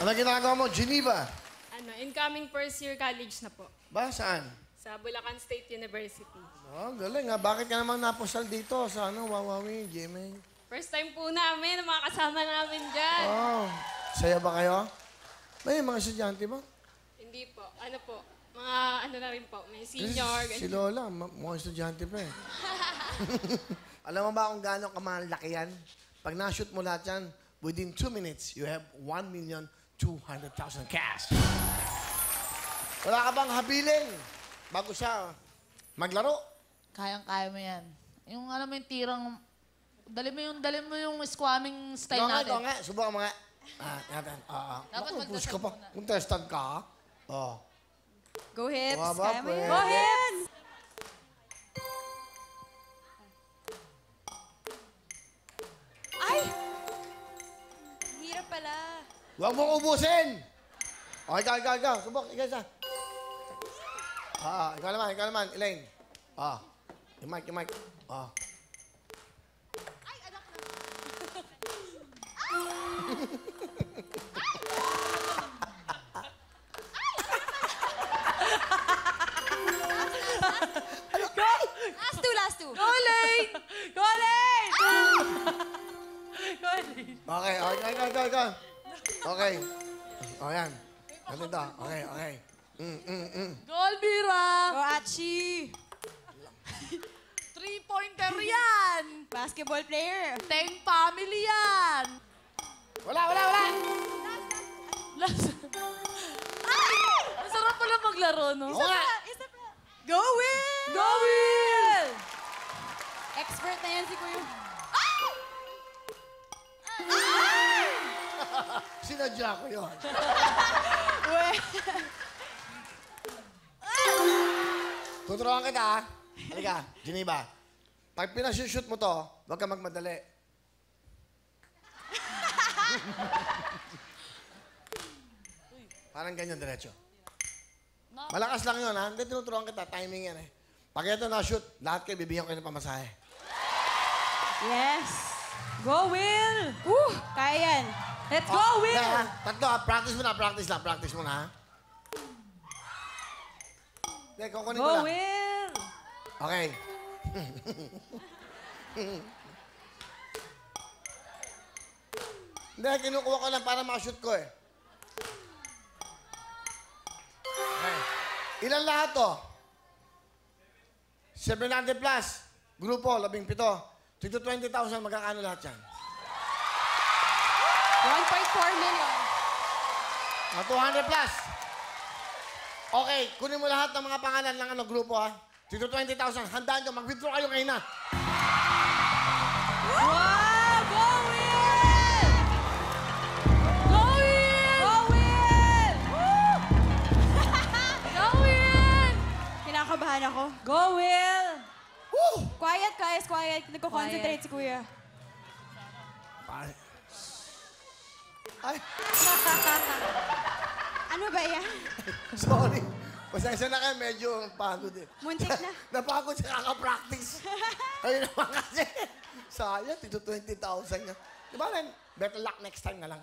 Ano ginagawa mo? Geneva? Ano, incoming first year college na po. Ba, saan? Sa Bulacan State University. Oh, galing ha. Bakit ka naman napusal dito sa Wawawi, GMA? First time po namin, mga kasama namin dyan. Oh, saya ba kayo? May mga estudyante ba? Hindi po. Ano po? Mga ano na rin po. May senior. Si Lola, mukhang estudyante pa eh. Alam mo ba kung gaano kamalaki yan? Pag na-shoot mo lahat yan, within 2 minutes, you have 1,200,000 cash. Wala ka bang habiling bago siya maglaro? Kayang-kaya mo yan. Yung alam mo yung tirang... Dali mo yung squamming style natin. Ito nga, subukan mo nga. Natin. Dapat push ka magdasal pa. muna. Kung tested ka, ha? Oh. Go hips. Baba, Kaya mo yan. pwede. Go hips! Ay! Hirap pala. Huwag mong ubusin! O, ikaw. Subok, ikaw isa. Ikaw naman, Elaine. Yung mic. Ay, anak na. Last two. Go, Lane! Go, Lane! Go, Lane! Okay, ikaw. Okay. O, yan. Ganito. Okay. Go, Alvira! Go, Achi. 3-pointer yan! Basketball player. Teng family yan! Wala! Last... Ay! Masarap pala maglaro, no? Oo nga. Isa pa. Go, Will! Go, Will! Expert na yan si Kuya. Sinadya ko yun. Tuturuan kita, ha? Halika, Geneva. Pag pinasushoot mo to, huwag ka magmadali. Parang ganyan, diretso. Malakas lang yun, ha? Hindi, tinuturuan kita. Timing yan, eh. Pag ito na-shoot, lahat kayo bibigyan ko ng pamasahe. Yes. Go, Will! Kaya yan. Let's go, Will! Ha? Tatlo, ha? Practice mo na, ha? Hindi, kukunin ko Go, lang. Will! Okay. Hindi, kinukuha ko lang para makashoot ko eh. Okay. Ilan lahat to? 700 plus. Grupo, 17. Tigto 20,000, magkakano lahat yan? 1.4 million. 200 plus. Okay, kunin mo lahat ng mga pangalan ng grupo ha. Tigto 20,000, handaan nyo, mag-withdraw kayo ngayon na. Wow! Go, Will! Go, Will! Go, Will! Go, Will! Kinakabahan ako. Go, Will! Woo! Quiet, guys. Quiet. Nagko-concentrate si Kuya. Ay, Ano ba yan? sorry. Pasensya na kayo, medyo pagod eh. Muntik na. Napagod sa kaka-practice. Ayun naman kasi. Sayang, tigto 20,000 yan. Di ba, Len? Better luck next time na lang.